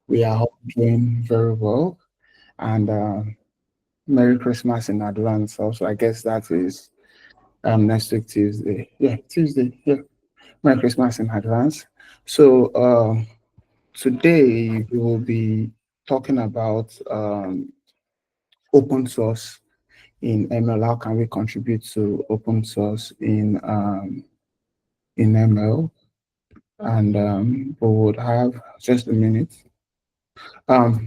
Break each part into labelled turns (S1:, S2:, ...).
S1: We are all doing very well, and Merry Christmas in advance. Also, I guess that is next week Tuesday. Yeah, Tuesday. Yeah, Merry Christmas in advance. So today we will be talking about open source in ML. How can we contribute to open source in ML? And we would have just a minute.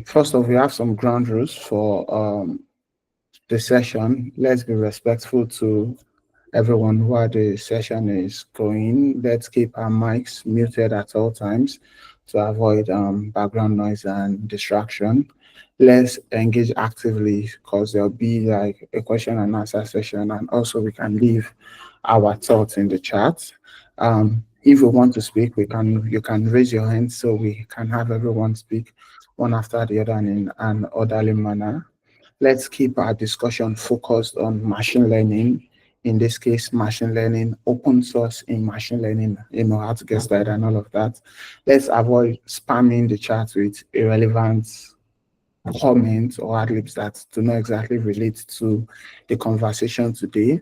S1: First off, we have some ground rules for the session. Let's be respectful to everyone while the session is going. Let's keep our mics muted at all times to avoid background noise and distraction. Let's engage actively because there'll be like a question and answer session, and also we can leave our thoughts in the chat. If you want to speak, you can raise your hand so we can have everyone speak one after the other in an orderly manner. Let's keep our discussion focused on machine learning. In this case, machine learning, open source in machine learning, how to get started and all of that. Let's avoid spamming the chat with irrelevant comments or ad-libs that do not exactly relate to the conversation today.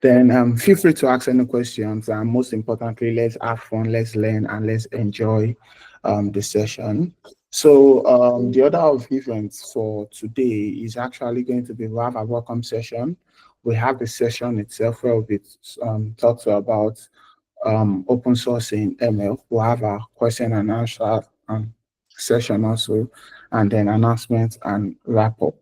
S1: Then feel free to ask any questions. And most importantly, let's have fun, let's learn, and let's enjoy the session. So the order of events for today is actually going to be we have a welcome session. We have the session itself where we'll be talked about open source in ML. We'll have a question and answer session also, and then announcements and wrap up.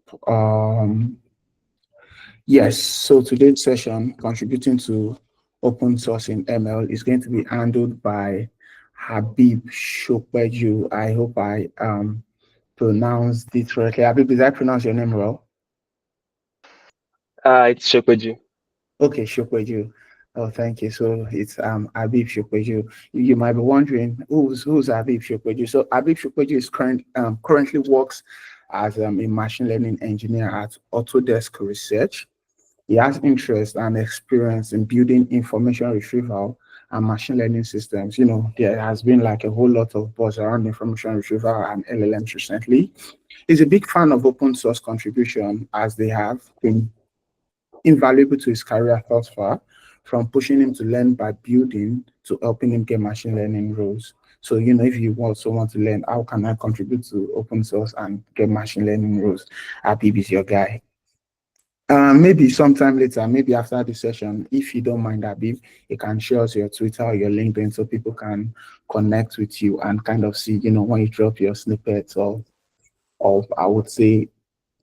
S1: Yes, so today's session, contributing to open source in ML, is going to be handled by Habeeb Shopeju. I hope I pronounced it correctly. Habib, did I pronounce your name well?
S2: It's Shopeju.
S1: Okay, Shopeju. Oh, thank you. So it's Habib Shopeju. You might be wondering who's Habib Shopeju. So Habib Shopeju is currently works as a machine learning engineer at Autodesk Research. He has interest and experience in building information retrieval and machine learning systems. There has been like a whole lot of buzz around information retrieval and LLMs recently. He's a big fan of open source contribution as they have been invaluable to his career thus far, from pushing him to learn by building to helping him get machine learning roles. So, if you want someone to learn, how can I contribute to open source and get machine learning roles? Habib is your guy. Maybe sometime later, maybe after the session, if you don't mind, Habib, you can share us your Twitter or your LinkedIn so people can connect with you and kind of see, when you drop your snippets of I would say,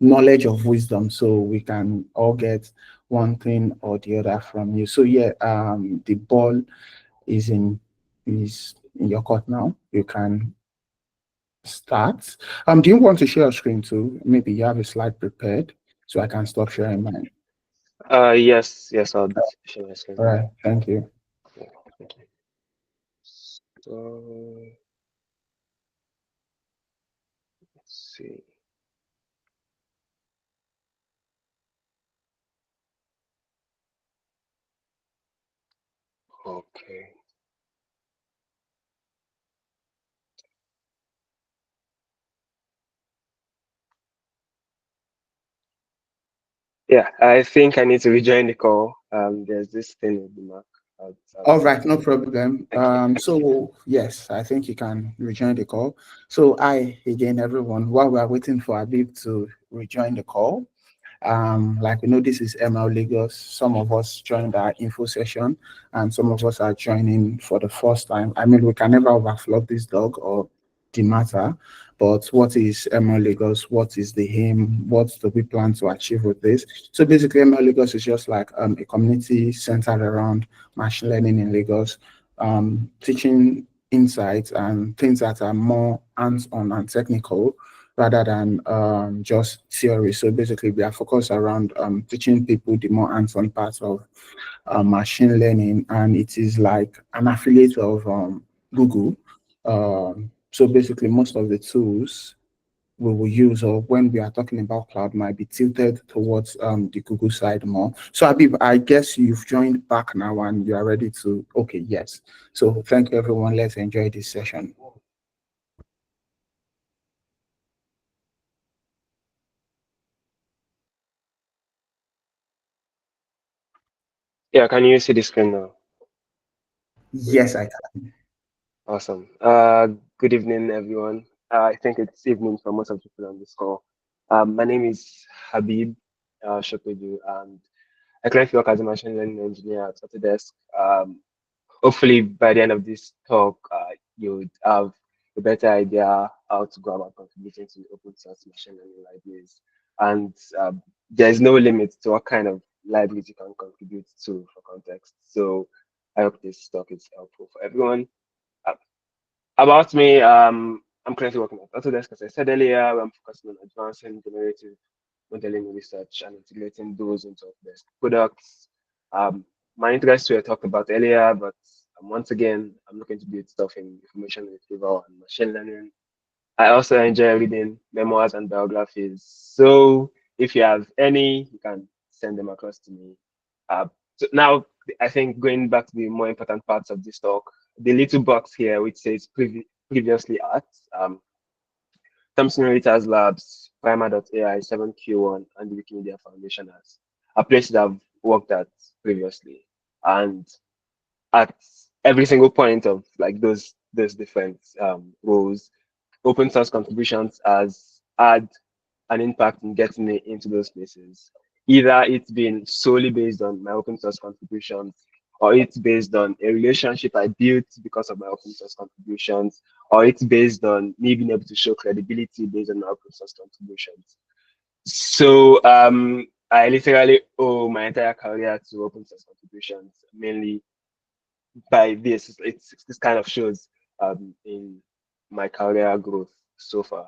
S1: knowledge of wisdom, so we can all get one thing or the other from you. So yeah, the ball is in your court now. You can start. Do you want to share a screen too? Maybe you have a slide prepared so I can stop sharing mine.
S2: Yes, I'll share my screen.
S1: All right, thank you.
S2: Yeah, thank you. So let's see. Okay. Yeah, I think I need to rejoin the call. There's this thing with the Mac.
S1: All
S2: I'll
S1: right, no problem.
S2: thank you.
S1: So yes, I think you can rejoin the call. So again, everyone, while we are waiting for Habib to rejoin the call, like we know this is ML Lagos. Some of us joined our info session and some of us are joining for the first time. I mean, we can never overflog this dog or the matter, but what is ML Lagos? What is the aim? What do we plan to achieve with this? So basically, ML Lagos is just like a community centered around machine learning in Lagos, teaching insights and things that are more hands-on and technical rather than just theory. So basically, we are focused around teaching people the more hands-on parts of machine learning, and it is like an affiliate of Google. So basically, most of the tools we will use, or when we are talking about cloud, might be tilted towards the Google side more. So Habib, I guess you've joined back now and you are ready to. Okay, yes. So thank you, everyone. Let's enjoy this session.
S2: Yeah, can you see the screen now?
S1: Yes, I can.
S2: Awesome. Good evening, everyone. I think it's evening for most of the people on this call. My name is Habeeb Shopeju, and I currently work as a machine learning engineer at Autodesk. Hopefully, by the end of this talk, you would have a better idea how to go about contributing to the open source machine learning libraries. And there is no limit to what kind of libraries you can contribute to for context. So I hope this talk is helpful for everyone. Uh, about me, I'm currently working at Autodesk, as I said earlier. I'm focusing on advancing generative modeling research and integrating those into Autodesk products. Um, my interests were talked about earlier, but once again, I'm looking to build stuff in information retrieval and machine learning. I also enjoy reading memoirs and biographies. So if you have any, you can send them across to me. So now, I think going back to the more important parts of this talk, the little box here which says previously at Thomson Reuters Labs, Primer.ai, 7Q1, and the Wikimedia Foundation as are places I've worked at previously. And at every single point of like those different roles, open source contributions has had an impact in getting me into those places. Either it's been solely based on my open source contributions, or it's based on a relationship I built because of my open source contributions, or it's based on me being able to show credibility based on my open source contributions. So I literally owe my entire career to open source contributions, mainly by this. This kind of shows in my career growth so far.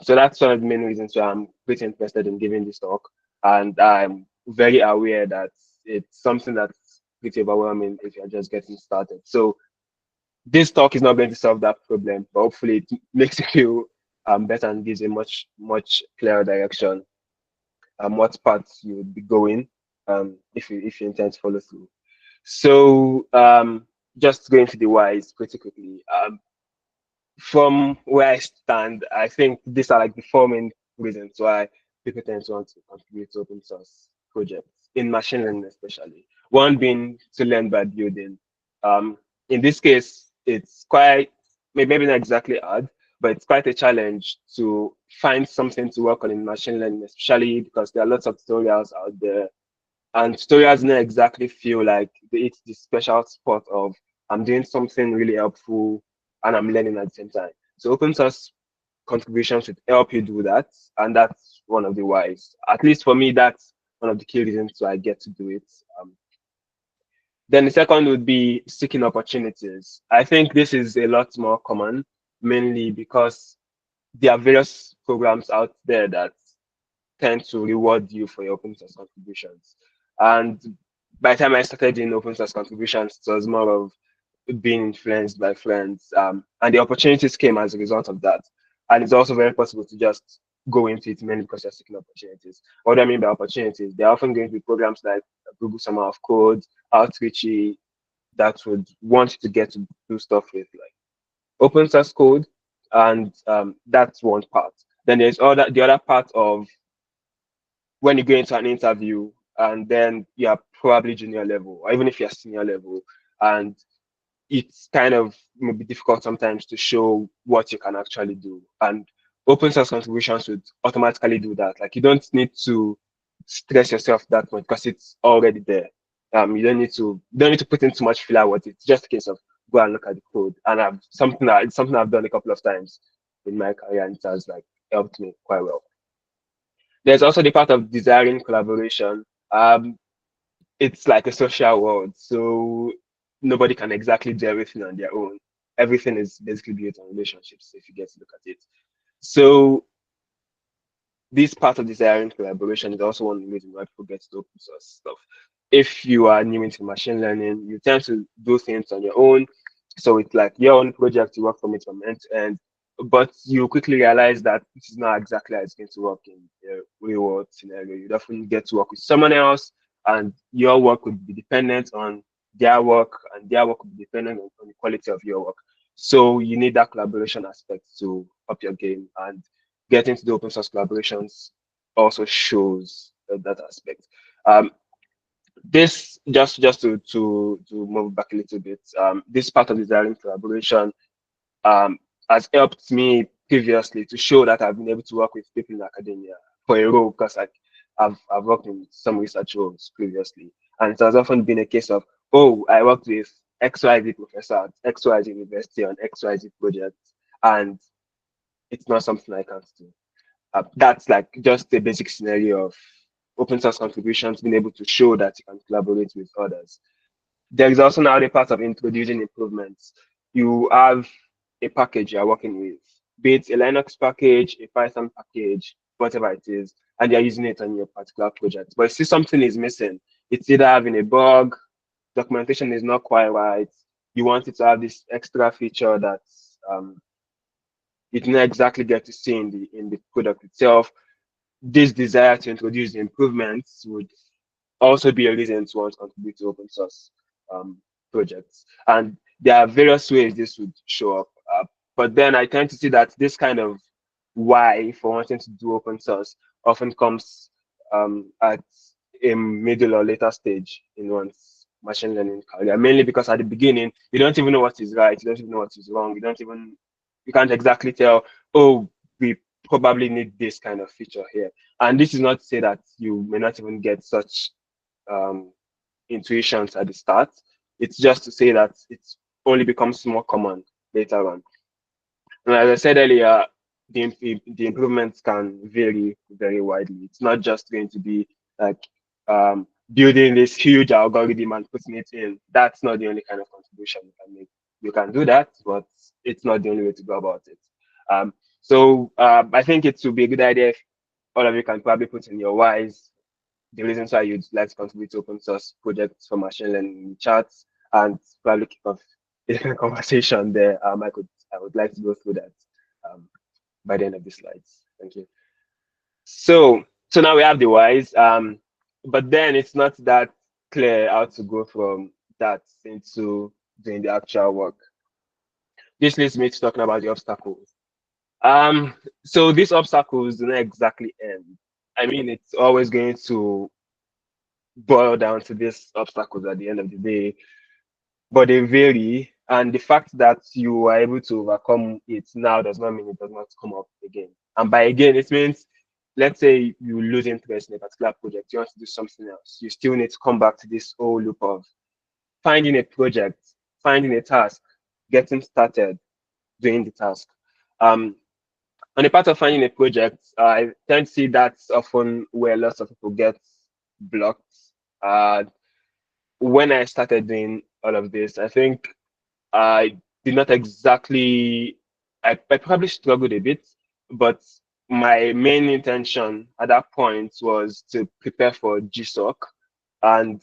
S2: So that's one of the main reasons why I'm pretty interested in giving this talk, and I'm very aware that it's something that's pretty overwhelming if you're just getting started. So this talk is not going to solve that problem, but hopefully it makes you feel better and gives a much clearer direction what paths you would be going if you intend to follow through. So just going to the whys pretty quickly. From where I stand, I think these are like the four main reasons why people tend to want to contribute to open source projects in machine learning, especially. One being to learn by building. Um, in this case, it's quite maybe not exactly hard, but it's quite a challenge to find something to work on in machine learning, especially because there are lots of tutorials out there and tutorials don't exactly feel like it's the special spot of I'm doing something really helpful and I'm learning at the same time. So open source contributions should help you do that, and that's one of the whys. At least for me, that's one of the key reasons why I get to do it. Then the second would be seeking opportunities. I think this is a lot more common, mainly because there are various programs out there that tend to reward you for your open source contributions. And by the time I started in open source contributions, it was more of being influenced by friends. And the opportunities came as a result of that. And it's also very possible to just go into it mainly because you're seeking opportunities. What do I mean by opportunities? They're often going to be programs like Google Summer of Code, Outreachy, that would want you to get to do stuff with like open source code. And that's one part. Then there's the other part of when you go into an interview and then you're probably junior level, or even if you're senior level, and it's kind of maybe difficult sometimes to show what you can actually do. And open source contributions would automatically do that. Like you don't need to stress yourself that much because it's already there. You don't need to put in too much filler with it. It's just a case of go and look at the code. And it's something I've done a couple of times in my career, and it has like helped me quite well. There's also the part of desiring collaboration. It's like a social world, so nobody can exactly do everything on their own. Everything is basically built on relationships, if you get to look at it. So this part of desiring collaboration is also one of the reasons why people get to open source stuff. If you are new into machine learning, you tend to do things on your own. So it's like your own project, you work from it from end to end. But you quickly realize that this is not exactly how it's going to work in the real world scenario. You definitely get to work with someone else, and your work would be dependent on their work, and their work would be dependent on the quality of your work. So you need that collaboration aspect to up your game, and getting to the open source collaborations also shows that aspect. Um, This just to move back a little bit. This part of desiring collaboration um, has helped me previously to show that I've been able to work with people in academia for a role, because I've worked in some research roles previously, and it has often been a case of, oh, I worked with XYZ professor at XYZ university on XYZ project, and it's not something I can't do. That's like just a basic scenario of open source contributions, being able to show that you can collaborate with others. There is also now the part of introducing improvements. You have a package you're working with, be it a Linux package, a Python package, whatever it is, and you're using it on your particular project. But you see something is missing. It's either having a bug, documentation is not quite right. You want it to have this extra feature that um, you didn't exactly get to see in the product itself. This desire to introduce the improvements would also be a reason to want to contribute to open source um, projects. And there are various ways this would show up. But then I tend to see that this kind of why for wanting to do open source often comes at a middle or later stage in one's machine learning career, mainly because at the beginning, you don't even know what is right, you don't even know what is wrong, you can't exactly tell, oh, we probably need this kind of feature here. And this is not to say that you may not even get such um, intuitions at the start. It's just to say that it only becomes more common later on. And as I said earlier, the improvements can vary very widely. It's not just going to be like building this huge algorithm and putting it in. That's not the only kind of contribution you can make. You can do that, but it's not the only way to go about it. I think it would be a good idea if all of you can probably put in your whys, the reasons why you'd like to contribute to open source projects for machine learning chats, and probably kick off a conversation there. I would like to go through that um, by the end of the slides. Thank you. So now we have the whys, but then it's not that clear how to go from that into doing the actual work. This leads me to talking about the obstacles. So these obstacles do not exactly end. I mean, it's always going to boil down to these obstacles at the end of the day, but they vary. And the fact that you are able to overcome it now does not mean it does not come up again. And by again, it means, let's say you lose interest in a particular project, you want to do something else. You still need to come back to this whole loop of finding a project, finding a task, getting started, doing the task. Um, on the part of finding a project, I tend to see that's often where lots of people get blocked. Uh, when I started doing all of this, I think I did not exactly, I probably struggled a bit, but my main intention at that point was to prepare for GSOC. And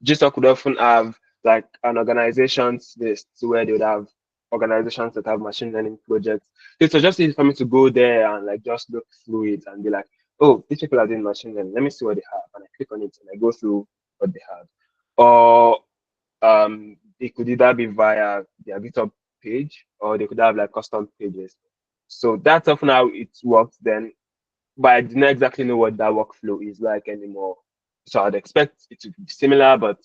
S2: GSOC would often have like an organizations list where they would have organizations that have machine learning projects. So it was just easy for me to go there and like just look through it and be like, oh, these people are doing machine learning. Let me see what they have. And I click on it and I go through what they have. Or it could either be via their GitHub page or they could have like custom pages. So that's often how it works then, but I do not exactly know what that workflow is like anymore. So I'd expect it to be similar, but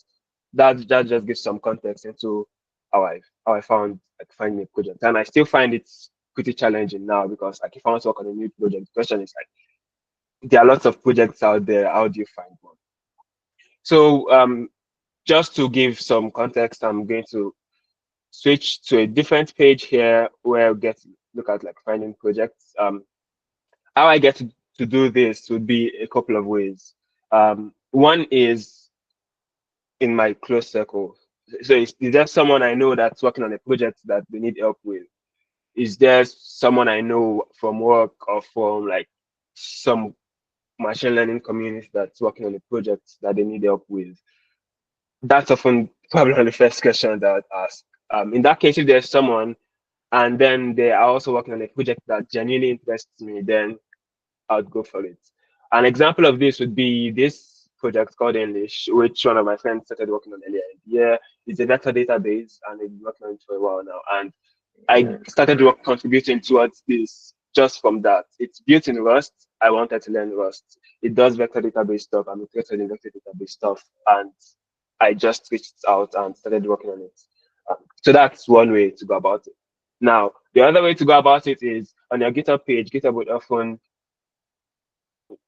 S2: that just gives some context into how I found like finding a project. And I still find it pretty challenging now because like if I want to work on a new project, the question is like there are lots of projects out there. How do you find one? So just to give some context, I'm going to switch to a different page here where we get to look at like finding projects. How I get to do this would be a couple of ways. One is in my close circle. So is there someone I know that's working on a project that they need help with? Is there someone I know from work or from like some machine learning community that's working on a project that they need help with? That's often probably the first question that I would ask. In that case, if there's someone and then they are also working on a project that genuinely interests me, then I'd go for it. An example of this would be this project called English, which one of my friends started working on earlier in the year. It's a vector database and they've been working on it for a while now. And I started contributing towards this just from that. It's built in Rust. I wanted to learn Rust. It does vector database stuff. I'm interested in vector database stuff, and I just reached out and started working on it. So that's one way to go about it. Now, the other way to go about it is on your GitHub page. GitHub would often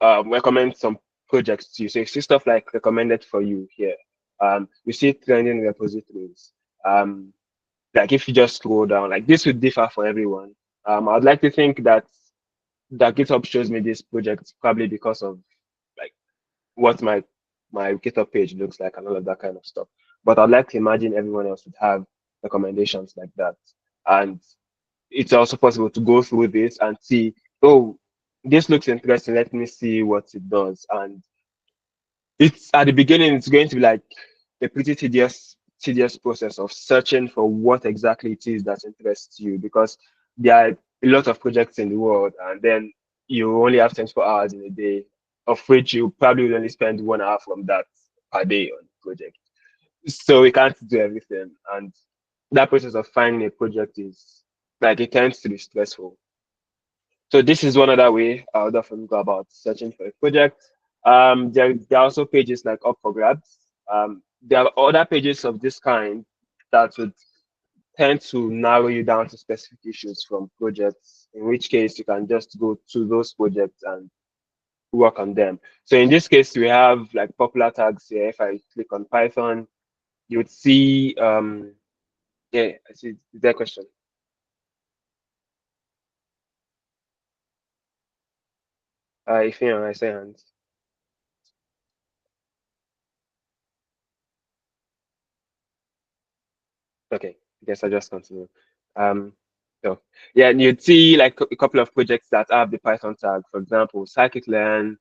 S2: recommend some projects to you. So you see stuff like recommended for you here. You see trending repositories. Like if you just scroll down, like this would differ for everyone. I'd like to think that GitHub shows me this project probably because of like what my GitHub page looks like and all of that kind of stuff. But I'd like to imagine everyone else would have recommendations like that. And it's also possible to go through this and see, oh, this looks interesting. Let me see what it does. And it's at the beginning, it's going to be like a pretty tedious process of searching for what exactly it is that interests you, because there are a lot of projects in the world, and then you only have 24 hours in a day, of which you probably will only spend 1 hour from that per day on the project. So we can't do everything, and that process of finding a project is like it tends to be stressful. So this is one other way I would often go about searching for a project. There are also pages like Up for Grabs. There are other pages of this kind that would tend to narrow you down to specific issues from projects, in which case you can just go to those projects and work on them. So in this case, we have like popular tags here. If I click on Python, you would see, yeah, I see that question. If you know, I say hands. Okay, I guess I just continue. Um, so yeah, and you'd see like a couple of projects that have the Python tag. For example, scikit-learn,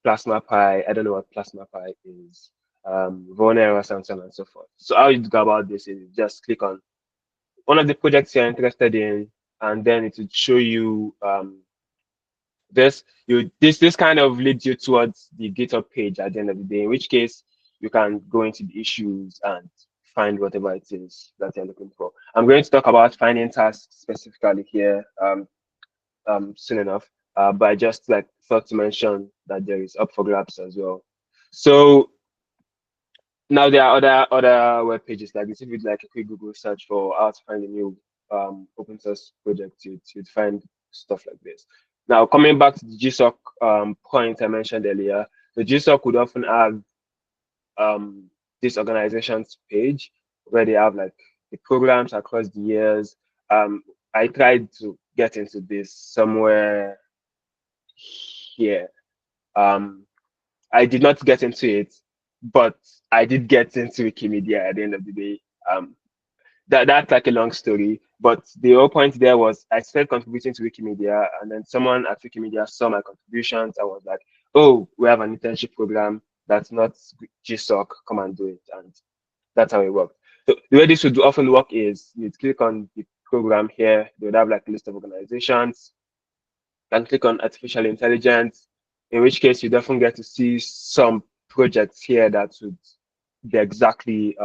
S2: Plasma Pi. I don't know what Plasma Pi is. Vonera, and so on and so forth. So how you go about this is just click on one of the projects you're interested in, and then it will show you this kind of leads you towards the GitHub page at the end of the day, in which case you can go into the issues and find whatever it is that you're looking for. I'm going to talk about finding tasks specifically here soon enough, but I just like thought to mention that there is Up for Grabs as well. So now there are other web pages like this. If you like a quick Google search for how to find a new open source project, you'd find stuff like this. Now coming back to the GSOC point I mentioned earlier, the GSOC would often have this organization's page where they have like the programs across the years. I tried to get into this somewhere here. Um, I did not get into it, but I did get into Wikimedia at the end of the day. Um, that's like a long story, but the whole point there was I started contributing to Wikimedia, and then someone at Wikimedia saw my contributions and was like, "Oh, we have an internship program that's not GSOC. Come and do it." And that's how it worked. So the way this would often work is you'd click on the program here. They would have like a list of organizations, and click on artificial intelligence, in which case you often get to see some projects here that would be exactly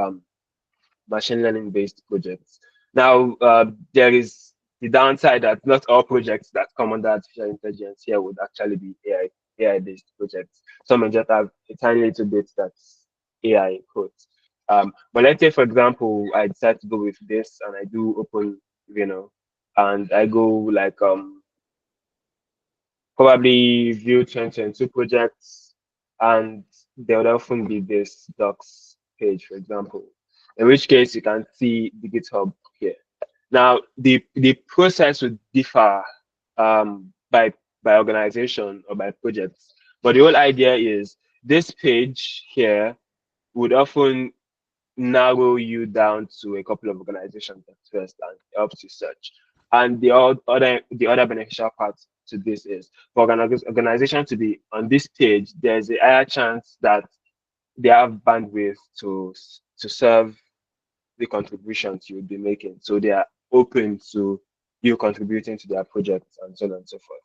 S2: machine learning based projects. Now, there is the downside that not all projects that come under artificial intelligence here would actually be AI based projects. Some may just have a tiny little bit that's AI code. But let's say, for example, I decide to go with this and I do open, and I go like probably view 2022 projects, and there would often be this docs page, for example, in which case you can see the GitHub here. Now, the process would differ by organization or by projects, but the whole idea is this page here would often narrow you down to a couple of organizations at first and helps you search. And the other beneficial part to this is for an organization to be on this page, there's a higher chance that they have bandwidth to serve the contributions you would be making. So they are open to you contributing to their projects and so on and so forth.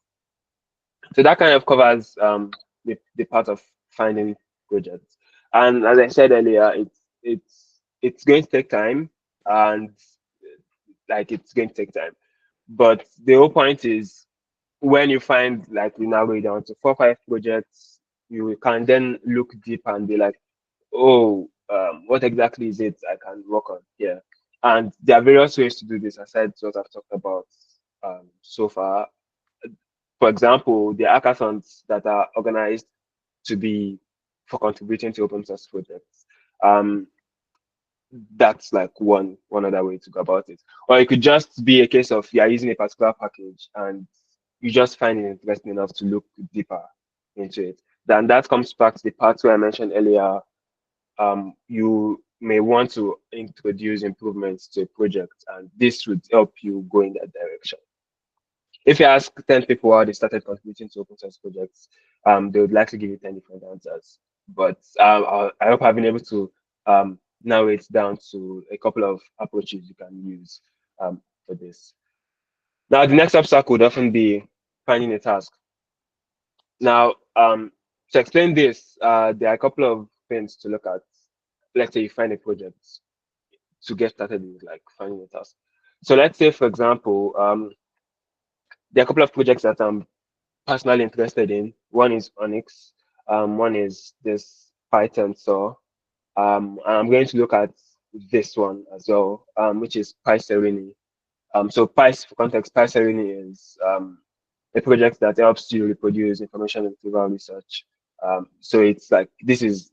S2: So that kind of covers the part of finding projects. And as I said earlier, it's going to take time, and like it's going to take time. But the whole point is when you find like you narrow it down to 4 or 5 projects, you can then look deep and be like, oh, what exactly is it I can work on here? And there are various ways to do this aside what I've talked about so far. For example, the hackathons that are organized to be for contributing to open source projects. Um, that's like one other way to go about it. Or it could just be a case of you are using a particular package and you just find it interesting enough to look deeper into it. Then that comes back to the part where I mentioned earlier. You may want to introduce improvements to a project, and this would help you go in that direction. If you ask 10 people how they started contributing to open source projects, they would likely give you 10 different answers. But I hope I've been able to narrow it down to a couple of approaches you can use for this. Now, the next obstacle would often be finding a task. Now, to explain this, there are a couple of things to look at. Let's say you find a project to get started with, like finding a task. So let's say, for example, there are a couple of projects that I'm personally interested in. One is Onyx, one is this Python saw. And I'm going to look at this one as well, which is PySerenity. So for context, PySerenity is a project that helps you reproduce information retrieval research. So it's like this is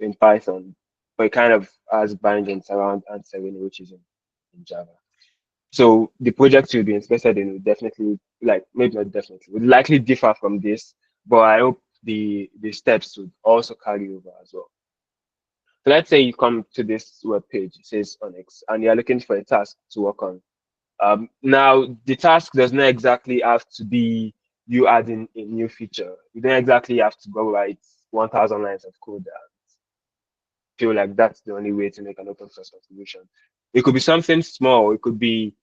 S2: in Python, but it kind of has bindings around Serenity, which is in Java. So the project you'll be interested in will definitely, like maybe not definitely, would likely differ from this, but I hope the steps would also carry over as well. So let's say you come to this web page, it says Onyx, and you're looking for a task to work on. Now, the task does not exactly have to be you adding a new feature. You don't exactly have to go write 1,000 lines of code and feel like that's the only way to make an open source contribution. It could be something small. It could be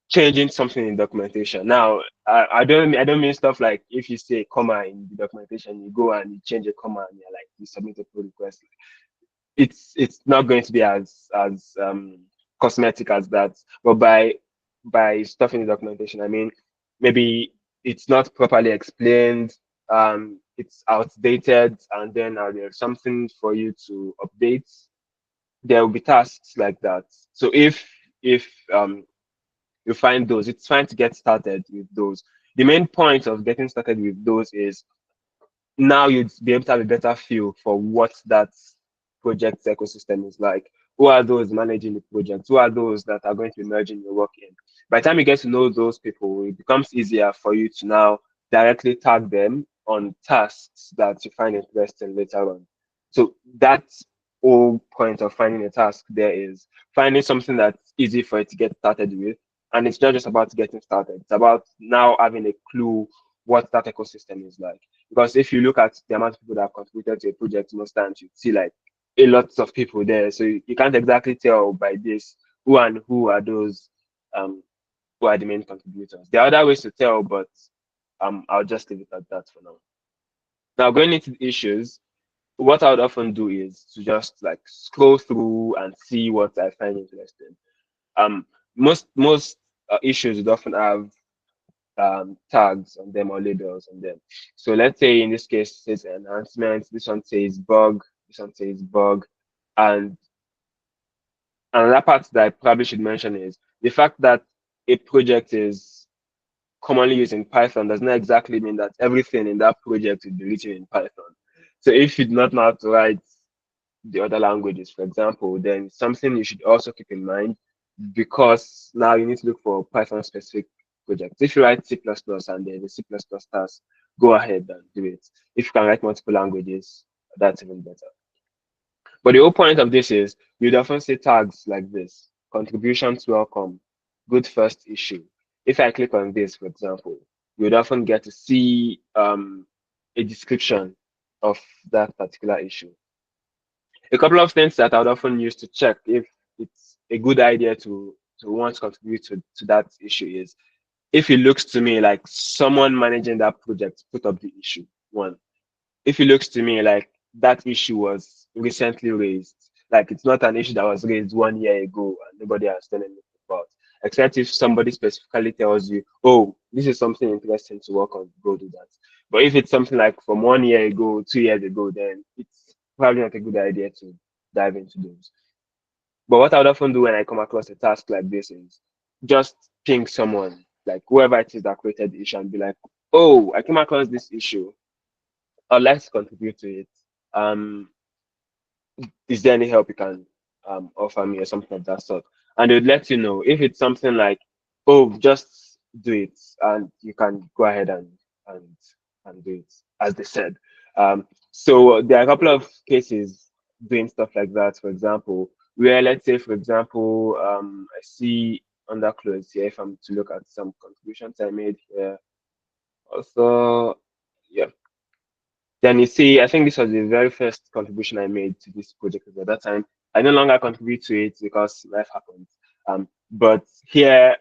S2: changing something in documentation. Now, I don't mean stuff like if you say a comma in the documentation, you go and you change a comma and you're like you submit a pull request. It's not going to be as cosmetic as that. But by stuff in the documentation, I mean maybe it's not properly explained, it's outdated, and then there's something for you to update. There will be tasks like that. So if you find those, it's fine to get started with those. The main point of getting started with those is now you'd be able to have a better feel for what that project ecosystem is like. Who are those managing the project? Who are those that are going to be merging your work in? By the time you get to know those people, it becomes easier for you to now directly tag them on tasks that you find interesting later on. So that's whole point of finding a task there is finding something that's easy for you to get started with. And it's not just about getting started, it's about now having a clue what that ecosystem is like. Because if you look at the amount of people that have contributed to a project, most times you see like a lot of people there. So you can't exactly tell by this who are those who are the main contributors. There are other ways to tell, but I'll just leave it at that for now. Now going into the issues, what I would often do is to just like scroll through and see what I find interesting. Um, most issues would often have tags on them or labels on them. So let's say in this case it says enhancement, this one says bug, this one says bug, and another part that I probably should mention is the fact that a project is commonly used in Python does not exactly mean that everything in that project will be written in Python. So if you do not know how to write the other languages, for example, then something you should also keep in mind because now you need to look for Python specific projects. If you write C++ and there's a C++ task, go ahead and do it. If you can write multiple languages, that's even better. But the whole point of this is you'd often see tags like this: contributions welcome, good first issue. If I click on this, for example, you'd often get to see a description of that particular issue. A couple of things that I would often use to check if it's a good idea to want to contribute to that issue is if it looks to me like someone managing that project put up the issue. One, if it looks to me like that issue was recently raised, like it's not an issue that was raised 1 year ago and nobody has done anything about. except if somebody specifically tells you, oh, this is something interesting to work on, go do that. But if it's something like from 1 year ago, 2 years ago, then it's probably not a good idea to dive into those. But what I would often do when I come across a task like this is just ping someone, like whoever it is that created the issue, and be like, oh, I came across this issue. I'd like to contribute to it. Um, is there any help you can offer me or something of that sort? And they would let you know if it's something like, oh, just do it, and you can go ahead and and do it as they said. So there are a couple of cases doing stuff like that. For example, where let's say, for example, I see under clothes here. If I'm to look at some contributions I made here, also, yeah. Then you see, I think this was the very first contribution I made to this project. Because at that time, I no longer contribute to it because life happens. But here,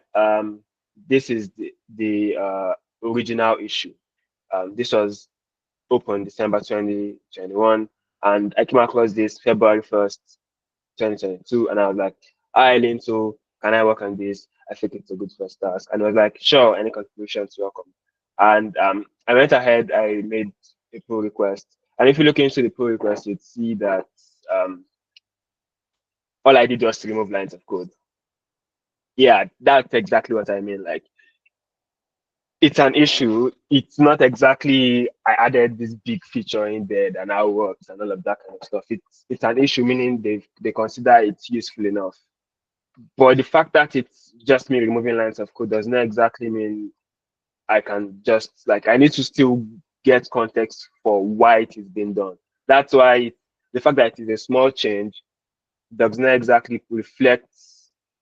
S2: this is the original issue. This was open December 2021, and I came across this February 1st, 2022, and I was like, "Hi, Linto, can I work on this? I think it's a good first task." And I was like, "Sure, any contributions welcome." And I went ahead, I made a pull request. And if you look into the pull request, you'd see that um, all I did was to remove lines of code. Yeah, that's exactly what I mean. Like, it's an issue. It's not exactly I added this big feature in there and how it works and all of that kind of stuff. It's an issue, meaning they consider it useful enough. But the fact that it's just me removing lines of code does not exactly mean I can just like I need to still get context for why it is being done. That's why the fact that it is a small change does not exactly reflect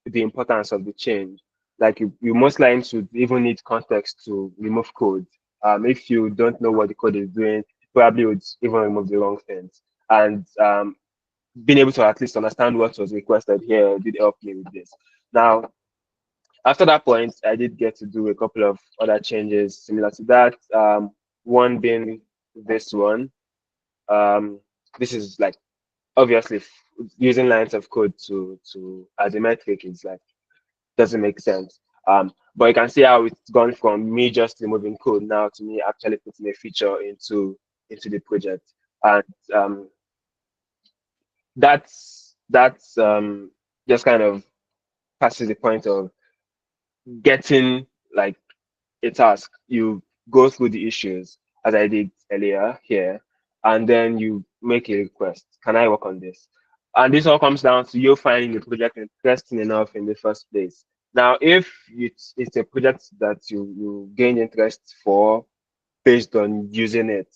S2: the importance of the change. Like you most likely to even need context to remove code. If you don't know what the code is doing, you probably would even remove the wrong things. And being able to at least understand what was requested here did help me with this. Now, after that point, I did get to do a couple of other changes similar to that. One being this one. Um, this is like obviously using lines of code to as a metric is like doesn't make sense. But you can see how it's gone from me just removing code now to me actually putting a feature into the project, and that's just kind of passes the point of getting like a task. You go through the issues as I did earlier here, and then you make a request. Can I work on this? And this all comes down to you finding the project interesting enough in the first place. Now, if it's a project that you gain interest for based on using it,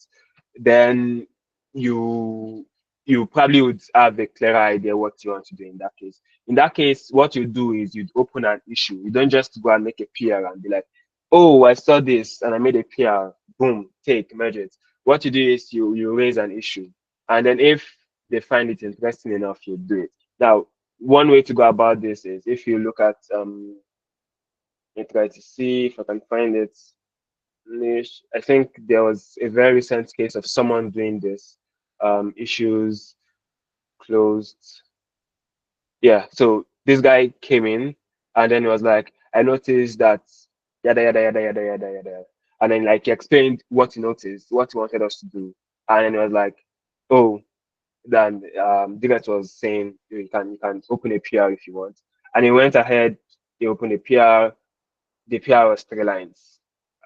S2: then you you probably would have a clearer idea what you want to do in that case. In that case, what you do is you'd open an issue. You don't just go and make a PR and be like, oh, I saw this and I made a PR, boom, take, merge it. What you do is you raise an issue. And then if they find it interesting enough, you do it. Now, one way to go about this is if you look at let me try to see if I can find it. Niche. I think there was a very recent case of someone doing this. Issues closed. Yeah, so this guy came in and then he was like, I noticed that yada yada yada yada yada yada. And then like he explained what he noticed, what he wanted us to do. And then he was like, oh, then Digat was saying you can open a PR if you want. And he went ahead, he opened a PR, the PR was 3 lines.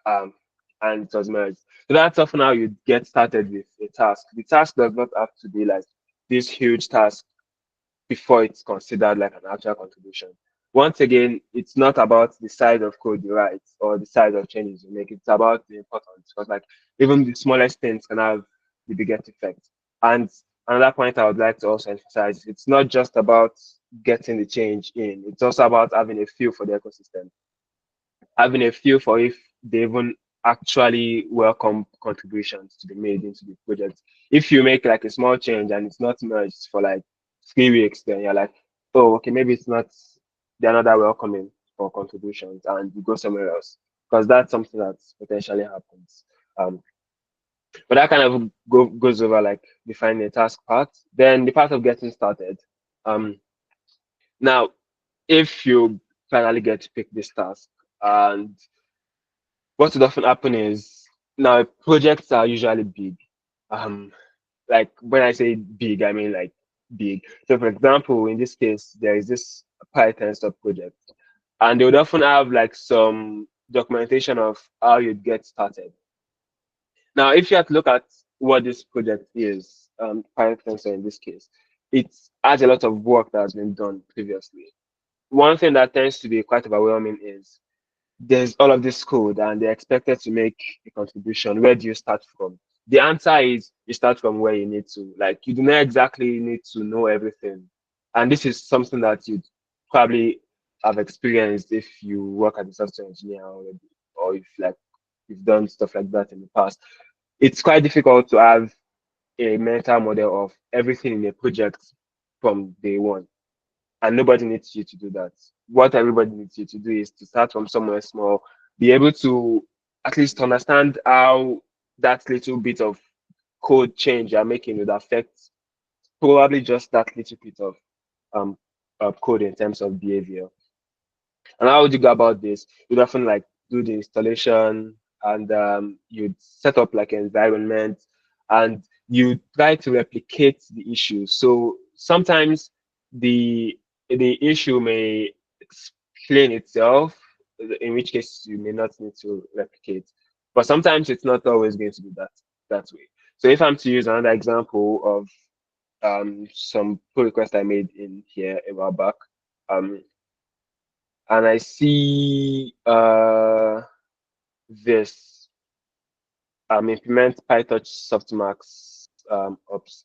S2: Um, and it was merged. So that's often how you get started with a task. The task does not have to be like this huge task before it's considered like an actual contribution. Once again, it's not about the size of code you write or the size of changes you make. It's about the importance because like even the smallest things can have the biggest effect. And another point I would like to also emphasize, it's not just about getting the change in, it's also about having a feel for the ecosystem, having a feel for if they even actually welcome contributions to be made into the project. If you make like a small change and it's not merged for like 3 weeks, then you're like, oh, okay, maybe it's not, they're not that welcoming for contributions and you go somewhere else because that's something that potentially happens. Um, but that kind of goes over like defining a task part. Then the part of getting started. Um, Now, if you finally get to pick this task. And what would often happen is now projects are usually big. Um, like when I say big, I mean like big. So for example, in this case, there is this Python sub project, and they would often have like some documentation of how you'd get started. Now, if you have to look at what this project is, Python in this case, it has a lot of work that has been done previously. One thing that tends to be quite overwhelming is there's all of this code and they're expected to make a contribution. Where do you start from? The answer is you start from where you need to. Like you do not exactly need to know everything. And this is something that you probably have experienced if you work as a software engineer already, or if like you've done stuff like that in the past. It's quite difficult to have a mental model of everything in a project from day one, and nobody needs you to do that. What everybody needs you to do is to start from somewhere small, be able to at least understand how that little bit of code change you're making would affect probably just that little bit um of code in terms of behavior. And how would you go about this? You'd often like do the installation, and you'd set up like an environment, and you try to replicate the issue. So sometimes the issue may explain itself, in which case you may not need to replicate. But sometimes it's not always going to be that way. So if I'm to use another example of some pull request I made in here a while back, um, and I see this implement PyTorch softmax ops.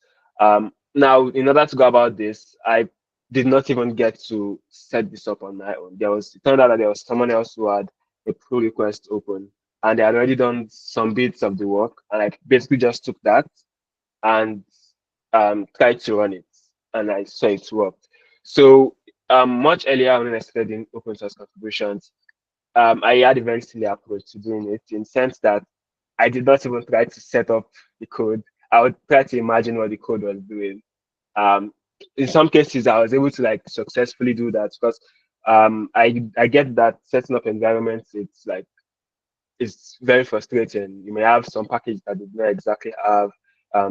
S2: Now, in order to go about this, I did not even get to set this up on my own. It turned out that there was someone else who had a pull request open, and they had already done some bits of the work, and I basically just took that and tried to run it, and I saw it worked. So much earlier when I started in open source contributions, I had a very silly approach to doing it in the sense that I did not even try to set up the code. I would try to imagine what the code was doing. Um, in some cases, I was able to like successfully do that because I get that setting up environments. It's very frustrating. You may have some package that did not exactly have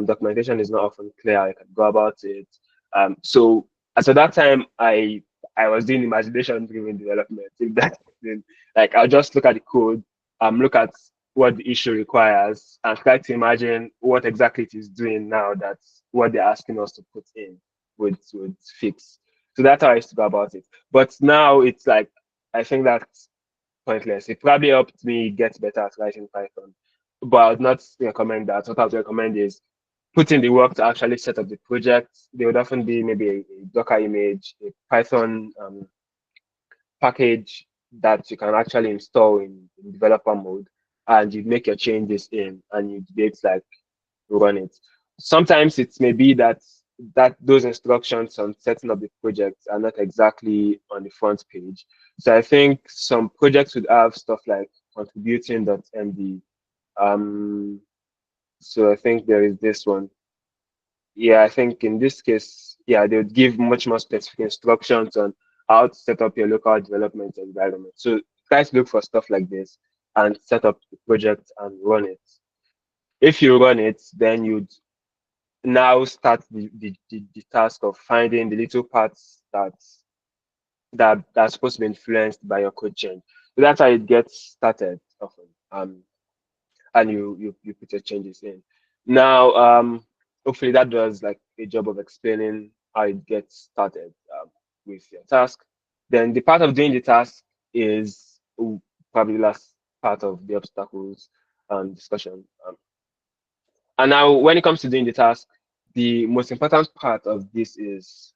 S2: documentation is not often clear. I can go about it. So as at that time, I was doing imagination driven development. If that like I'll just look at the code, look at what the issue requires, and try to imagine what exactly it is doing now that what they're asking us to put in would fix. So that's how I used to go about it. But now it's like I think that pointless. It probably helped me get better at writing Python, but I would not recommend that. What I would recommend is put in the work to actually set up the project. There would often be maybe a Docker image, a Python package that you can actually install in developer mode, and you make your changes in, and you be able to like run it. Sometimes it may be that those instructions on setting up the project are not exactly on the front page. So I think some projects would have stuff like contributing.md. Um, so I think there is this one. Yeah, I think in this case, yeah, they would give much more specific instructions on how to set up your local development environment. So try to look for stuff like this and set up the project and run it. If you run it, then you'd now start the task of finding the little parts that's supposed to be influenced by your code change. So that's how it gets started often. And you put your changes in. Now, hopefully that does like a job of explaining how it gets started with your task. Then the part of doing the task is probably the last part of the obstacles discussion. And now, when it comes to doing the task, the most important part of this is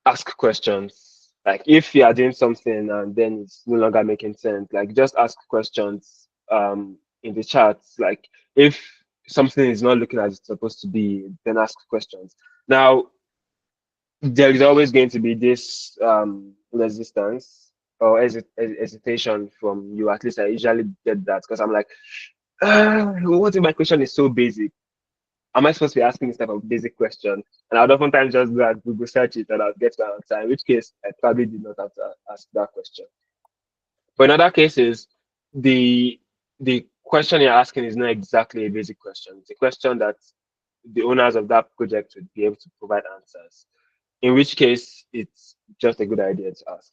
S2: ask questions. Like if you are doing something and then it's no longer making sense, like just ask questions in the chat. Like if something is not looking as it's supposed to be, then ask questions. Now there is always going to be this resistance or hesitation from you. At least I usually get that because I'm like, what if my question is so basic? am I supposed to be asking this type of basic question? And I would oftentimes just go and Google search it and I'll get to an answer, in which case I probably did not have to ask that question. But in other cases, the the question you're asking is not exactly a basic question. It's a question that the owners of that project would be able to provide answers. In which case, it's just a good idea to ask.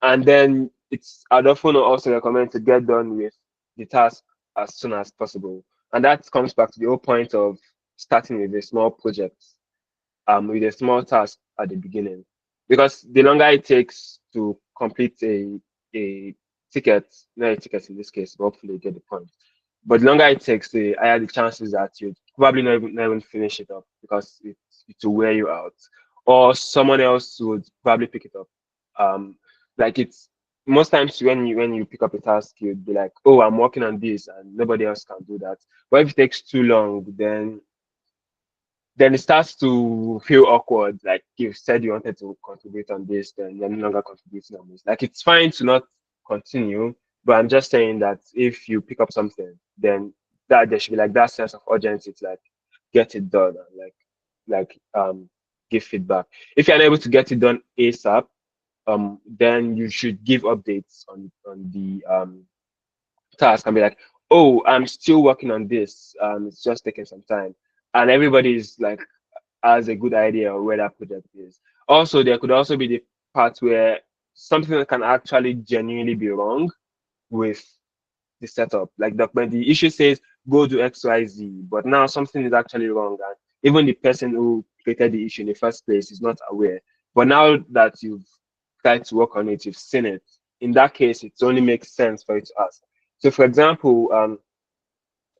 S2: And then I'd often also recommend to get done with the task as soon as possible. And that comes back to the whole point of starting with a small project, with a small task at the beginning. Because the longer it takes to complete a ticket, not a ticket in this case, but hopefully you get the point. But the longer it takes, the higher the chances that you probably not even finish it up because it will wear you out. Or someone else would probably pick it up. Um, like it's most times when you pick up a task, you'd be like, "Oh, I'm working on this," and nobody else can do that. But if it takes too long, then it starts to feel awkward. Like you said you wanted to contribute on this, then you're no longer contributing on this. Like it's fine to not continue, but I'm just saying that if you pick up something, then that there should be like that sense of urgency to like get it done and like give feedback. If you're unable to get it done ASAP, then you should give updates on the task and be like, oh, I'm still working on this. It's just taking some time. And everybody's like has a good idea of where that project is. Also, there could also be the part where something that can actually genuinely be wrong with the setup. Like when the issue says go do XYZ, but now something is actually wrong, and even the person who created the issue in the first place is not aware. But now that you've tried to work on it, you've seen it. In that case, it only makes sense for you to ask. So, for example,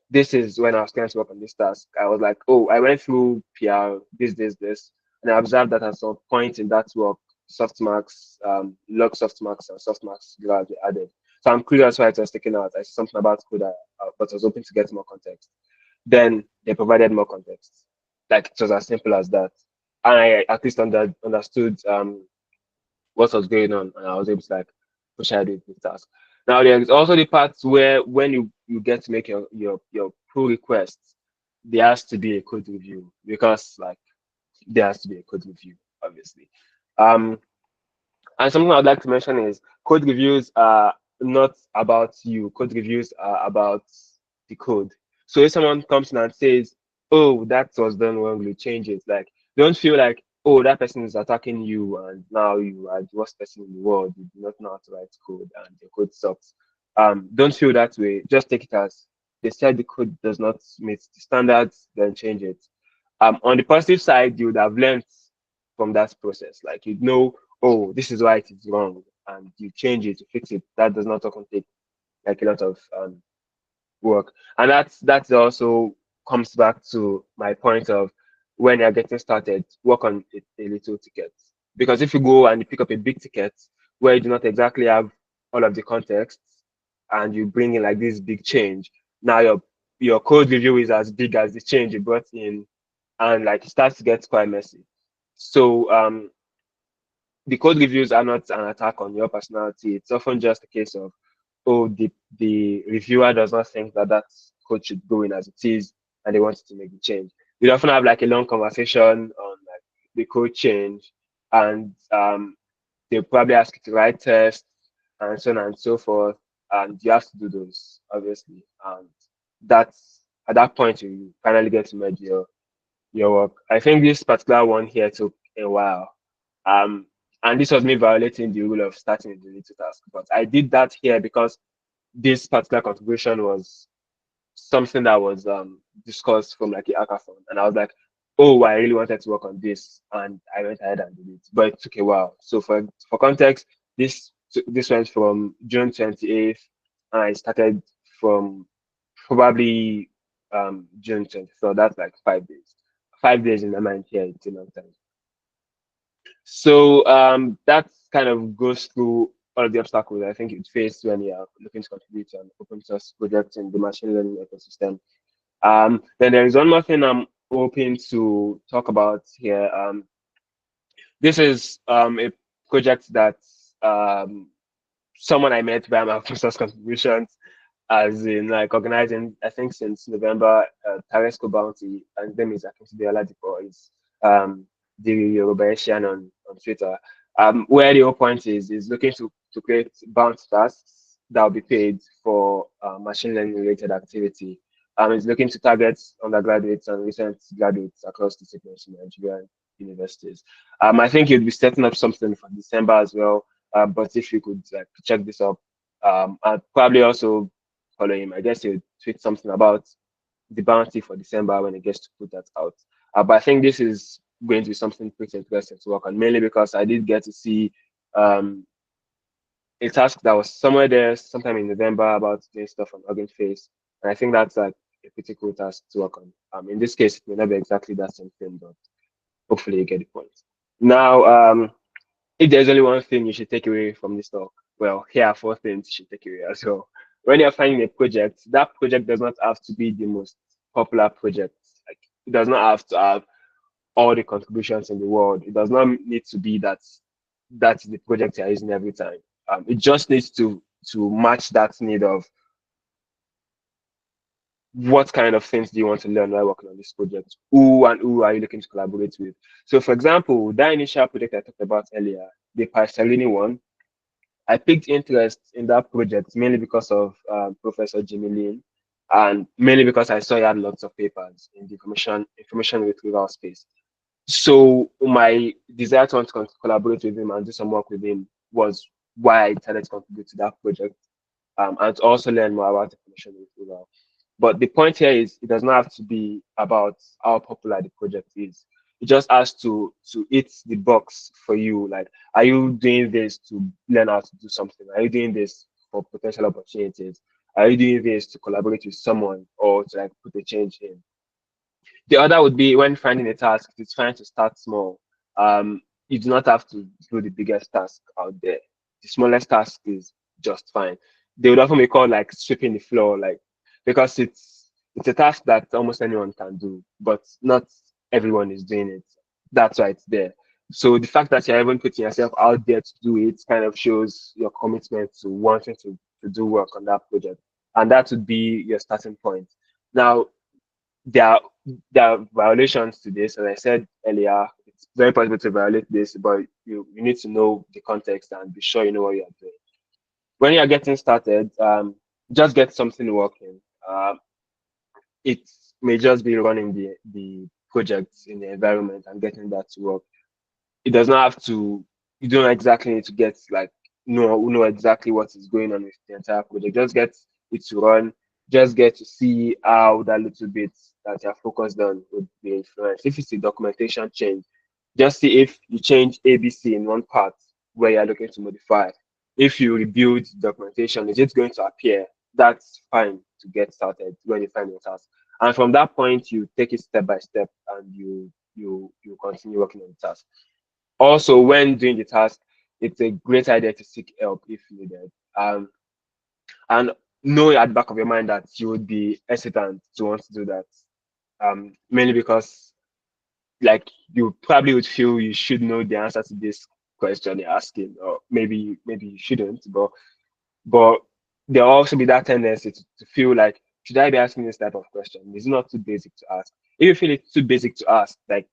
S2: this is when I was trying to work on this task. I was like, oh, I went through PR, this, and I observed that at some point in that work, softmax, log softmax and softmax grad were added. So I'm curious why it was taken out. I see something about code, but I was hoping to get more context. Then they provided more context. Like it was as simple as that. And I at least understood what was going on, and I was able to like push ahead with the task. Now there's also the parts where when you get to make your pull requests, there has to be a code review because like there has to be a code review, obviously. Um, and something I'd like to mention is code reviews are not about you. Code reviews are about the code. So if someone comes in and says, "Oh, that was done wrongly, change it," like don't feel like, "Oh, that person is attacking you, and now you are the worst person in the world. You do not know how to write code, and your code sucks." Don't feel that way. Just take it as they said the code does not meet the standards, then change it. On the positive side, you would have learned from that process. Like you know, oh, this is why it is wrong, and you change it to fix it. That does not often take like a lot of work, and that's also comes back to my point of when you're getting started, work on a little ticket. Because if you go and you pick up a big ticket where you do not exactly have all of the context, and you bring in like this big change, now your code review is as big as the change you brought in, and like it starts to get quite messy. So the code reviews are not an attack on your personality. It's often just a case of, oh, the reviewer does not think that that code should go in as it is, and they wanted to make the change. We often have like a long conversation on like the code change, and they'll probably ask you to write tests and so on and so forth, and you have to do those obviously. And that's at that point you finally get to merge your work. I think this particular one here took a while. Um, and this was me violating the rule of starting with the little task. But I did that here because this particular contribution was something that was discussed from like a hackathon. And I was like, oh, I really wanted to work on this. And I went ahead and did it. But it took a while. So for context, this went from June 28th, and I started from probably June 20th. So that's like 5 days. 5 days in my mind here, it's a long time. So that kind of goes through all of the obstacles I think you'd face when you're looking to contribute to an open source project in the machine learning ecosystem. Then there is one more thing I'm hoping to talk about here. This is a project that someone I met via my open source contributions. as in like organizing, I think since November, Taresco Bounty, and them is Akintunde Oladipo is the Yoruba Asian on Twitter. Where the whole point is looking to create bounty tasks that will be paid for machine learning related activity. It's looking to target undergraduates and recent graduates across disciplines in Nigerian universities. I think you'll be setting up something for December as well. But if you could like check this up, I'd probably also follow him. I guess he'll tweet something about the bounty for December when he gets to put that out. But I think this is going to be something pretty interesting to work on, mainly because I did get to see um, a task that was somewhere there sometime in November about doing stuff on Hugging Face. And I think that's like a pretty cool task to work on. In this case, it may not be exactly that same thing, but hopefully you get the point. Now, if there's only one thing you should take away from this talk, well, here are four things you should take away as well. When you're finding a project, that project does not have to be the most popular project. Like it does not have to have all the contributions in the world. It does not need to be that that's the project you're using every time. It just needs to match that need of what kind of things do you want to learn while working on this project? Who are you looking to collaborate with? So, for example, that initial project I talked about earlier, the Parcellini one, I picked interest in that project mainly because of Professor Jimmy Lin, and mainly because I saw he had lots of papers in the information retrieval space. So my desire to want to collaborate with him and do some work with him was why I decided to contribute to that project, and to also learn more about information retrieval. But the point here is it does not have to be about how popular the project is. It just has to hit the box for you. Like, are you doing this to learn how to do something? Are you doing this for potential opportunities? Are you doing this to collaborate with someone or to like put a change in? The other would be when finding a task, it's fine to start small. You do not have to do the biggest task out there. The smallest task is just fine. They would often be called like sweeping the floor, like because it's a task that almost anyone can do, but not everyone is doing it. That's why it's there. So the fact that you're even putting yourself out there to do it kind of shows your commitment to wanting to do work on that project. And that would be your starting point. Now, there are there are violations to this. As I said earlier, it's very possible to violate this, but you need to know the context and be sure you know what you are doing. When you are getting started, just get something working. It may just be running the projects in the environment and getting that to work. It does not have to. You don't exactly need to get like know exactly what is going on with the entire project. Just get it to run. Just get to see how that little bit that you're focused on would be influenced. If it's a documentation change, just see if you change ABC in one part where you're looking to modify. If you rebuild documentation, is it going to appear? That's fine to get started when you find your task. And from that point, you take it step by step and you continue working on the task. Also, when doing the task, it's a great idea to seek help if needed. And know at the back of your mind that you would be hesitant to want to do that. Mainly because like you probably would feel you should know the answer to this question you're asking, or maybe you shouldn't, but there'll also be that tendency to feel like, should I be asking this type of question? It's not too basic to ask. If you feel it's too basic to ask, like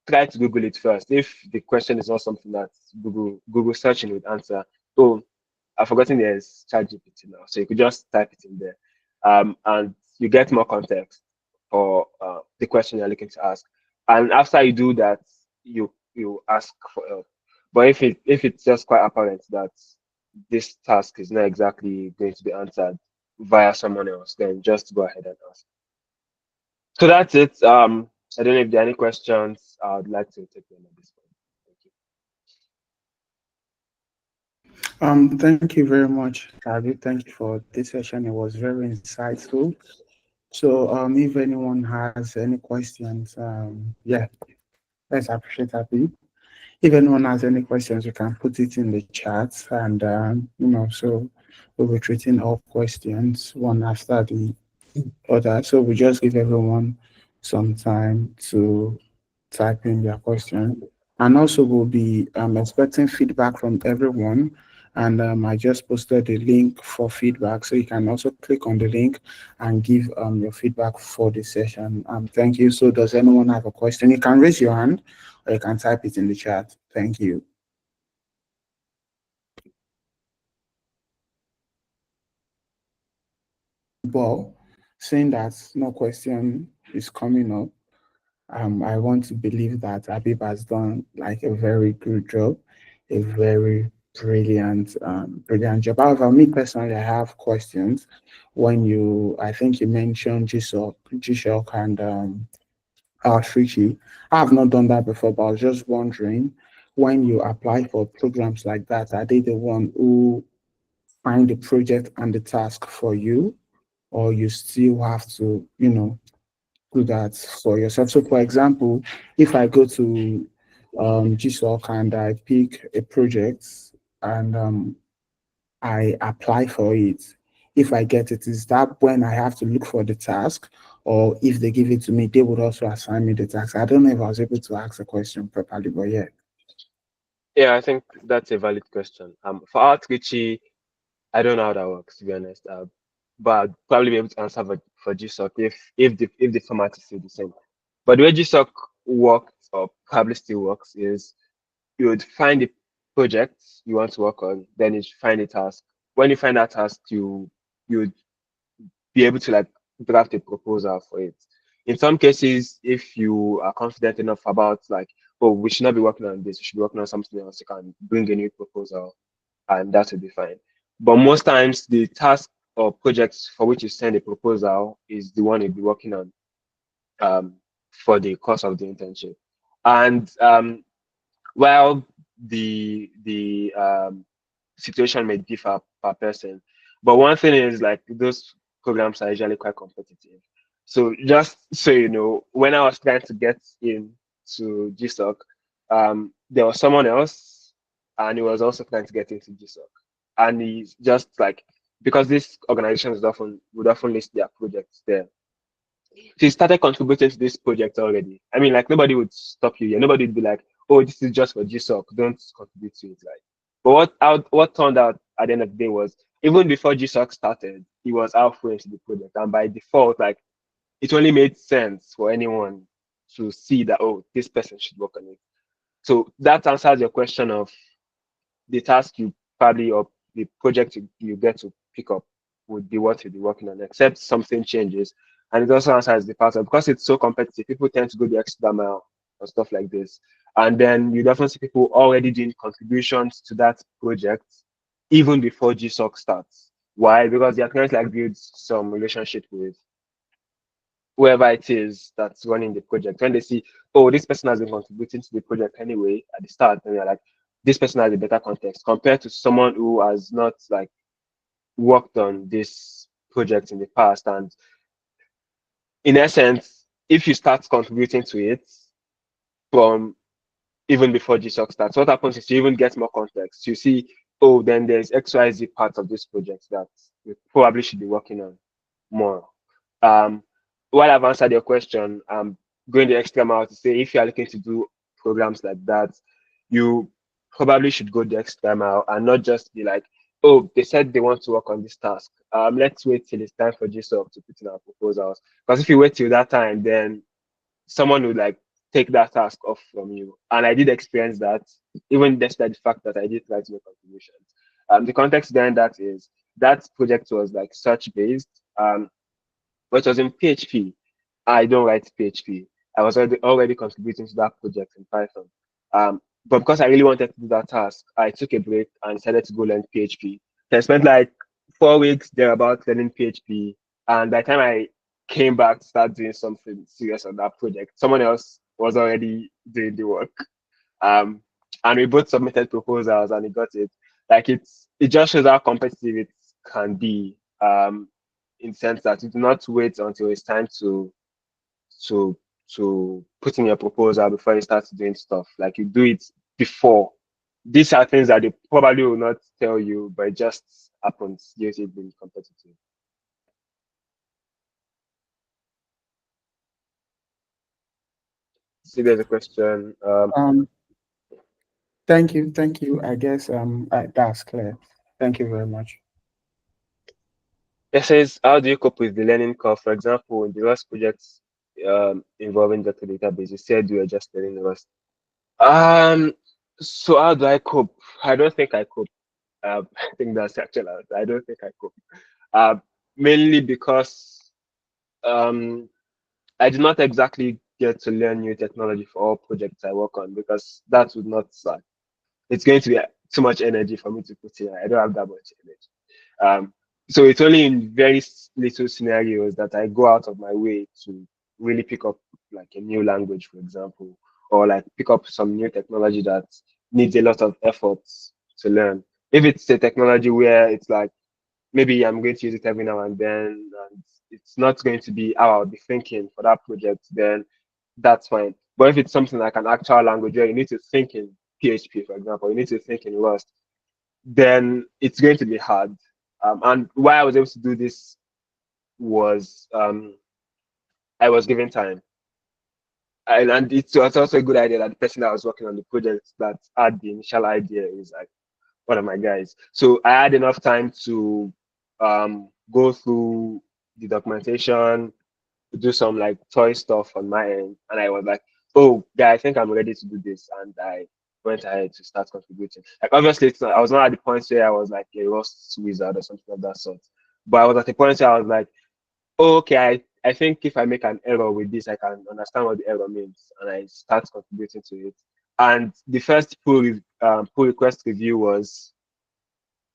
S2: try to Google it first. If the question is not something that Google searching would answer, oh, I've forgotten there's ChatGPT now, so you could just type it in there, and you get more context for the question you're looking to ask. And after you do that, you ask for help. But if it's just quite apparent that this task is not exactly going to be answered via someone else, then just go ahead and ask. So that's it. I don't know if there are any questions. I would like to take them at this point. Thank you.
S1: Thank you very much, Abby. Thank you for this session. It was very insightful. So, if anyone has any questions, yeah, let's appreciate Abby. If anyone has any questions, you can put it in the chat, and so we'll be treating all questions one after the other. So we just give everyone some time to type in their question, and also we'll be expecting feedback from everyone. And I just posted a link for feedback, so you can also click on the link and give your feedback for the session. Thank you. So does anyone have a question? You can raise your hand or you can type it in the chat. Thank you. Well, seeing that no question is coming up, I want to believe that Habib has done like a very good job, a very brilliant job. However, me personally, I have questions. I think you mentioned G-Shock and Tricky. I have not done that before, but I was just wondering, when you apply for programs like that, are they the one who find the project and the task for you, or you still have to, do that for yourself? So, for example, if I go to GSOC and I pick a project and I apply for it, if I get it, is that when I have to look for the task? Or if they give it to me, they would also assign me the task? I don't know if I was able to ask the question properly, but yeah.
S2: Yeah, I think that's a valid question. For Outreachy, I don't know how that works, to be honest. But I'd probably be able to answer for GSOC if the format is still the same. But the way GSOC works, or probably still works, is you would find the project you want to work on, then you find a task. When you find that task, you would be able to like draft a proposal for it. In some cases, if you are confident enough about like, oh, we should not be working on this, we should be working on something else, you can bring a new proposal and that will be fine. But most times the task or projects for which you send a proposal is the one you'll be working on um, for the course of the internship. And while the situation may differ per person, but one thing is like those programs are usually quite competitive. So just so you know, when I was trying to get into GSOC, there was someone else, and he was also trying to get into GSOC, and he's just like because these organizations would often list their projects there, she started contributing to this project already. I mean, like nobody would stop you here. Nobody would be like, "Oh, this is just for GSOC. Don't contribute to it." Like, but what turned out at the end of the day was even before GSOC started, he was halfway into the project, and by default, like it only made sense for anyone to see that this person should work on it. So that answers your question of the task you probably or the project you get to pick up would be what you'll be working on, except something changes. And it also answers the part of because it's so competitive, people tend to go the extra mile or stuff like this. And then you definitely see people already doing contributions to that project even before GSOC starts. Why? Because they are trying to like build some relationship with whoever it is that's running the project. When they see, oh, this person has been contributing to the project anyway at the start, and they're like, this person has a better context compared to someone who has not like worked on this project in the past. And in essence, if you start contributing to it from even before GSOC starts, what happens is you even get more context. You see, oh, then there's XYZ part of this project that you probably should be working on more. Um, while I've answered your question, I'm going the extra mile to say if you are looking to do programs like that, you probably should go the extra mile and not just be like, oh, they said they want to work on this task. Let's wait till it's time for GSOC to put in our proposals. Because if you wait till that time, then someone would like take that task off from you. And I did experience that, even despite the fact that I did try to make contributions. The context behind that is that project was like search based. But it was in PHP. I don't write PHP. I was already contributing to that project in Python. But because I really wanted to do that task, I took a break and decided to go learn PHP. So I spent like 4 weeks thereabout learning PHP. And by the time I came back to start doing something serious on that project, someone else was already doing the work. Um, and we both submitted proposals and he got it. Like it just shows how competitive it can be. In the sense that you do not wait until it's time to to put in your proposal before you start doing stuff. Like you do it before. These are things that they probably will not tell you, but it just happens due to it being competitive. See, there's a question.
S1: Um, Thank you. Thank you. I guess that's clear. Thank you very much.
S2: It says, how do you cope with the learning curve? For example, in the Rust projects involving data database, you said you were just learning Rust. Um, so how do I cope? I don't think I cope. I think that's the actual answer. I don't think I cope. Uh, Mainly because um, I do not exactly get to learn new technology for all projects I work on because that would not it's going to be too much energy for me to put in. I don't have that much energy. So it's only in very little scenarios that I go out of my way to really pick up like a new language, for example, or like pick up some new technology that needs a lot of effort to learn. If it's a technology where it's like maybe I'm going to use it every now and then, and it's not going to be how I'll be thinking for that project, then that's fine. But if it's something like an actual language where you need to think in PHP, for example, you need to think in Rust, then it's going to be hard. And why I was able to do this was I was given time. And it's also a good idea that the person that was working on the project that had the initial idea is like one of my guys. So I had enough time to go through the documentation, do some like toy stuff on my end, and I was like, "Oh, yeah, I think I'm ready to do this," and I went ahead to start contributing. Like obviously, I was not at the point where I was like a Rust wizard or something of that sort, but I was at the point where I was like, oh, "Okay, I think if I make an error with this, I can understand what the error means," and I start contributing to it. And the first pull request review was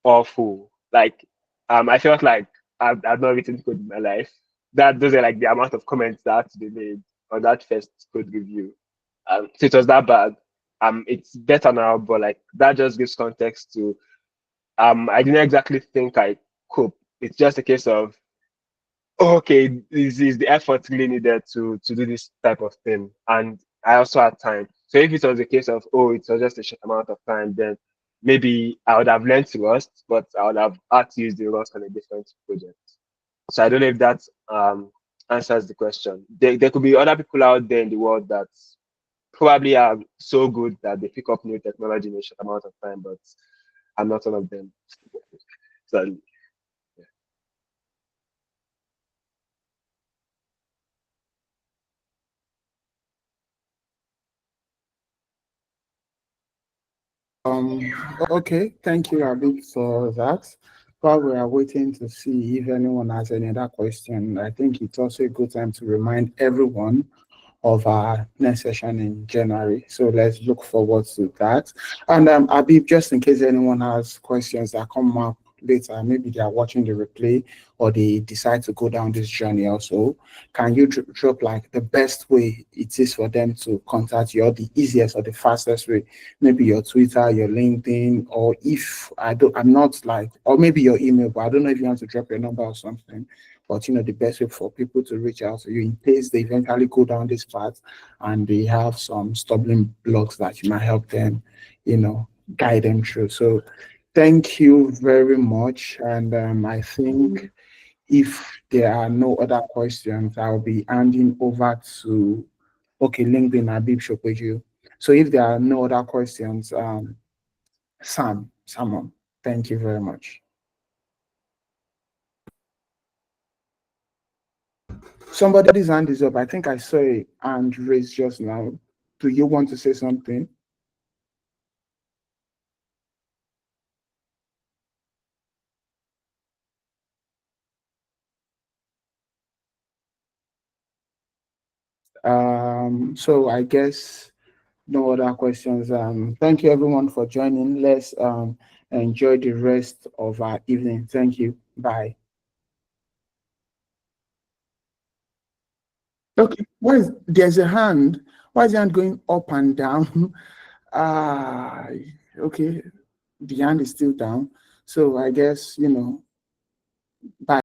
S2: awful. Like, I felt like I've not written code in my life. That those are like the amount of comments that had to be made on that first code review. So it was that bad. It's better now, but like that just gives context to. I didn't exactly think I cope. It's just a case of okay, this is the effort really needed to do this type of thing, and I also had time. So if it was a case of oh, it was just a short amount of time, then maybe I would have learned to Rust, but I would have had to use the Rust on a different project. So I don't know if that answers the question. There could be other people out there in the world that probably are so good that they pick up new technology in a short amount of time, but I'm not one of them. So
S1: Um, okay, thank you, Abib, for that. While we are waiting to see if anyone has any other question, I think it's also a good time to remind everyone of our next session in January. So let's look forward to that. And Abib, just in case anyone has questions that come up later, maybe they are watching the replay or they decide to go down this journey also, can you drop like the best way it is for them to contact you, or the easiest or the fastest way? Maybe your Twitter, your LinkedIn, or if I'm not like, or maybe your email, but I don't know if you want to drop your number or something. But the best way for people to reach out to you in case they eventually go down this path and they have some stumbling blocks that you might help them, guide them through. So thank you very much. And I think if there are no other questions, I'll be handing over to LinkedIn Habeeb Shopeju. So if there are no other questions, Simon, thank you very much. Somebody's hand is up. I think I saw a hand raised just now. Do you want to say something? So I guess no other questions. Thank you everyone for joining. Let's enjoy the rest of our evening. Thank you. Bye. Okay, there's a hand? Why is the hand going up and down? Ah, okay. The hand is still down. So I guess, bye.